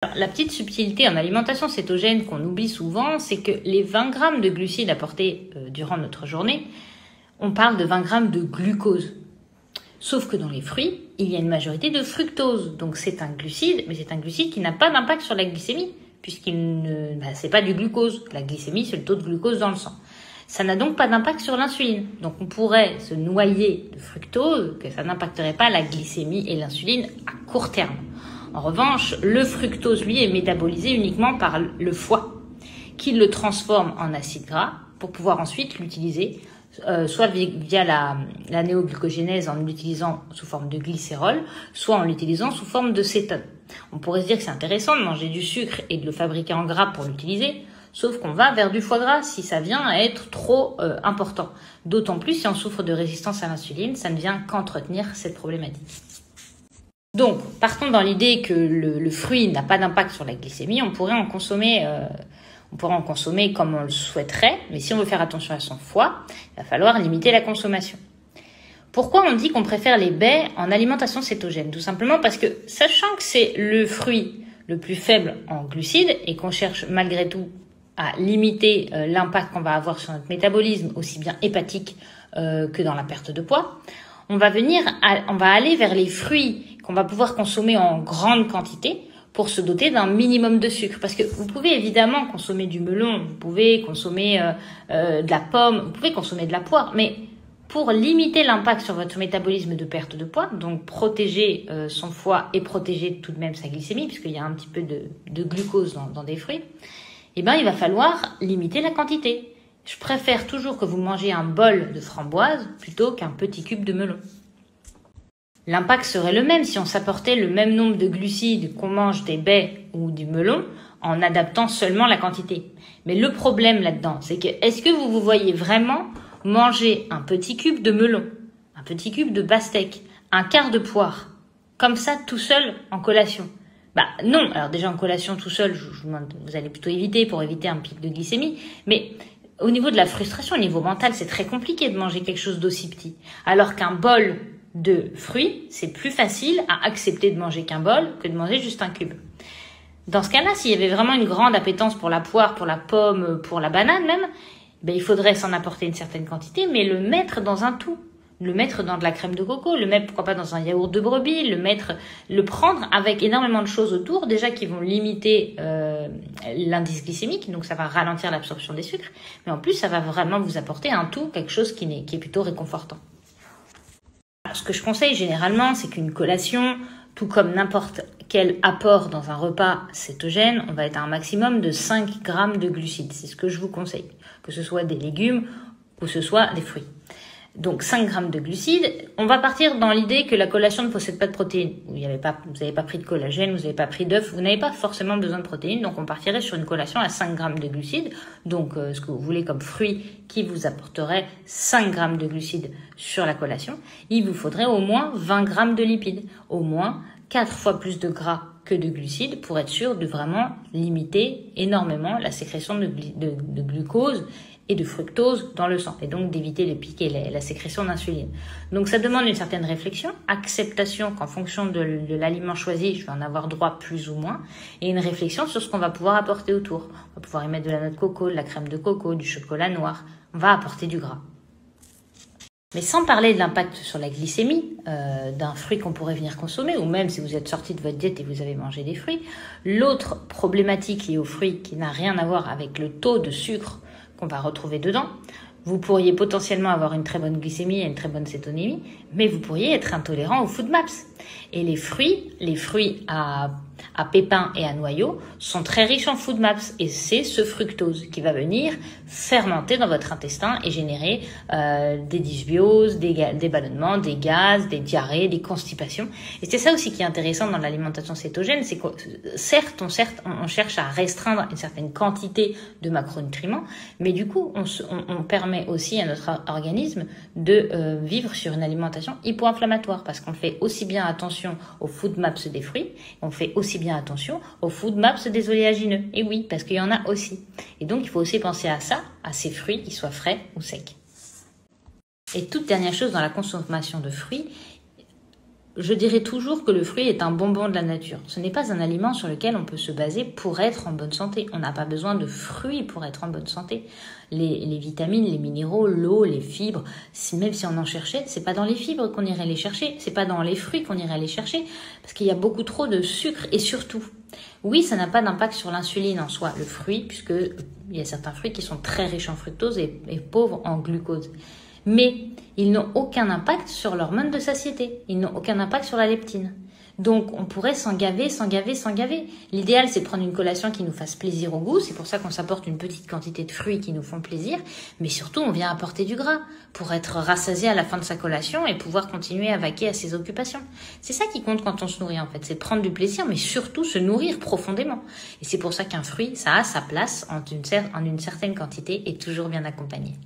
Alors, la petite subtilité en alimentation cétogène qu'on oublie souvent, c'est que les 20 grammes de glucides apportés durant notre journée, on parle de 20 grammes de glucose. Sauf que dans les fruits, il y a une majorité de fructose. Donc c'est un glucide, mais c'est un glucide qui n'a pas d'impact sur la glycémie, c'est pas du glucose. La glycémie, c'est le taux de glucose dans le sang. Ça n'a donc pas d'impact sur l'insuline. Donc on pourrait se noyer de fructose, que ça n'impacterait pas la glycémie et l'insuline à court terme. En revanche, le fructose, lui, est métabolisé uniquement par le foie, qui le transforme en acide gras pour pouvoir ensuite l'utiliser, soit via la néoglucogénèse en l'utilisant sous forme de glycérol, soit en l'utilisant sous forme de cétone. On pourrait se dire que c'est intéressant de manger du sucre et de le fabriquer en gras pour l'utiliser, sauf qu'on va vers du foie gras si ça vient à être trop important. D'autant plus si on souffre de résistance à l'insuline, ça ne vient qu'entretenir cette problématique. Donc, partons dans l'idée que le fruit n'a pas d'impact sur la glycémie, on pourrait en consommer comme on le souhaiterait, mais si on veut faire attention à son foie, il va falloir limiter la consommation. Pourquoi on dit qu'on préfère les baies en alimentation cétogène? Tout simplement parce que, sachant que c'est le fruit le plus faible en glucides et qu'on cherche malgré tout à limiter l'impact qu'on va avoir sur notre métabolisme, aussi bien hépatique que dans la perte de poids, on va aller vers les fruits qu'on va pouvoir consommer en grande quantité pour se doter d'un minimum de sucre. Parce que vous pouvez évidemment consommer du melon, vous pouvez consommer de la pomme, vous pouvez consommer de la poire, mais pour limiter l'impact sur votre métabolisme de perte de poids, donc protéger son foie et protéger tout de même sa glycémie, puisqu'il y a un petit peu de glucose dans des fruits, il va falloir limiter la quantité. Je préfère toujours que vous mangez un bol de framboise plutôt qu'un petit cube de melon. L'impact serait le même si on s'apportait le même nombre de glucides qu'on mange des baies ou du melon en adaptant seulement la quantité. Mais le problème là-dedans, c'est que est-ce que vous voyez vraiment manger un petit cube de melon, un petit cube de pastèque, un quart de poire, comme ça tout seul en collation? Non, alors déjà en collation tout seul, vous allez plutôt éviter pour éviter un pic de glycémie, mais au niveau de la frustration, au niveau mental, c'est très compliqué de manger quelque chose d'aussi petit. Alors qu'un bol de fruits, c'est plus facile à accepter de manger qu'un bol que de manger juste un cube. Dans ce cas-là, s'il y avait vraiment une grande appétence pour la poire, pour la pomme, pour la banane même, il faudrait s'en apporter une certaine quantité, mais le mettre dans un tout. Le mettre dans de la crème de coco, le mettre pourquoi pas dans un yaourt de brebis, le prendre avec énormément de choses autour, déjà qui vont limiter l'indice glycémique, donc ça va ralentir l'absorption des sucres, mais en plus ça va vraiment vous apporter un tout, quelque chose qui est plutôt réconfortant. Alors, ce que je conseille généralement, c'est qu'une collation, tout comme n'importe quel apport dans un repas cétogène, on va être à un maximum de 5 grammes de glucides. C'est ce que je vous conseille, que ce soit des légumes ou que ce soit des fruits. Donc 5 grammes de glucides. On va partir dans l'idée que la collation ne possède pas de protéines. Vous n'avez pas pris de collagène, vous n'avez pas pris d'œufs, vous n'avez pas forcément besoin de protéines. Donc on partirait sur une collation à 5 grammes de glucides. Donc ce que vous voulez comme fruit qui vous apporterait 5 grammes de glucides sur la collation. Il vous faudrait au moins 20 grammes de lipides. Au moins 4 fois plus de gras que de glucides pour être sûr de vraiment limiter énormément la sécrétion de glucose et de fructose dans le sang, et donc d'éviter les pics et la sécrétion d'insuline. Donc ça demande une certaine réflexion, acceptation qu'en fonction de l'aliment choisi, je vais en avoir droit plus ou moins, et une réflexion sur ce qu'on va pouvoir apporter autour. On va pouvoir y mettre de la noix de coco, de la crème de coco, du chocolat noir, on va apporter du gras. Mais sans parler de l'impact sur la glycémie d'un fruit qu'on pourrait venir consommer, ou même si vous êtes sorti de votre diète et vous avez mangé des fruits, l'autre problématique liée aux fruits qui n'a rien à voir avec le taux de sucre qu'on va retrouver dedans, vous pourriez potentiellement avoir une très bonne glycémie et une très bonne cétonémie, mais vous pourriez être intolérant aux FODMAPs. Et les fruits à pépins et à noyaux sont très riches en FODMAPs, et c'est ce fructose qui va venir fermenter dans votre intestin et générer des dysbioses, des ballonnements, des gaz, des diarrhées, des constipations. Et c'est ça aussi qui est intéressant dans l'alimentation cétogène, c'est que certes on cherche à restreindre une certaine quantité de macronutriments, mais du coup on permet aussi à notre organisme de vivre sur une alimentation hypo-inflammatoire, parce qu'on fait aussi bien attention aux FODMAPs des fruits, on fait aussi bien attention aux FODMAPs des oléagineux. Et oui, parce qu'il y en a aussi. Et donc, il faut aussi penser à ça, à ces fruits, qu'ils soient frais ou secs. Et toute dernière chose dans la consommation de fruits, je dirais toujours que le fruit est un bonbon de la nature. Ce n'est pas un aliment sur lequel on peut se baser pour être en bonne santé. On n'a pas besoin de fruits pour être en bonne santé. Les vitamines, les minéraux, l'eau, les fibres, même si on en cherchait, c'est pas dans les fibres qu'on irait les chercher, c'est pas dans les fruits qu'on irait les chercher, parce qu'il y a beaucoup trop de sucre et surtout, oui, ça n'a pas d'impact sur l'insuline en soi, le fruit, puisque il y a certains fruits qui sont très riches en fructose et pauvres en glucose. Mais ils n'ont aucun impact sur l'hormone de satiété. Ils n'ont aucun impact sur la leptine. Donc, on pourrait s'en gaver. L'idéal, c'est de prendre une collation qui nous fasse plaisir au goût. C'est pour ça qu'on s'apporte une petite quantité de fruits qui nous font plaisir. Mais surtout, on vient apporter du gras pour être rassasié à la fin de sa collation et pouvoir continuer à vaquer à ses occupations. C'est ça qui compte quand on se nourrit, en fait. C'est de prendre du plaisir, mais surtout se nourrir profondément. Et c'est pour ça qu'un fruit, ça a sa place en une certaine quantité et toujours bien accompagné.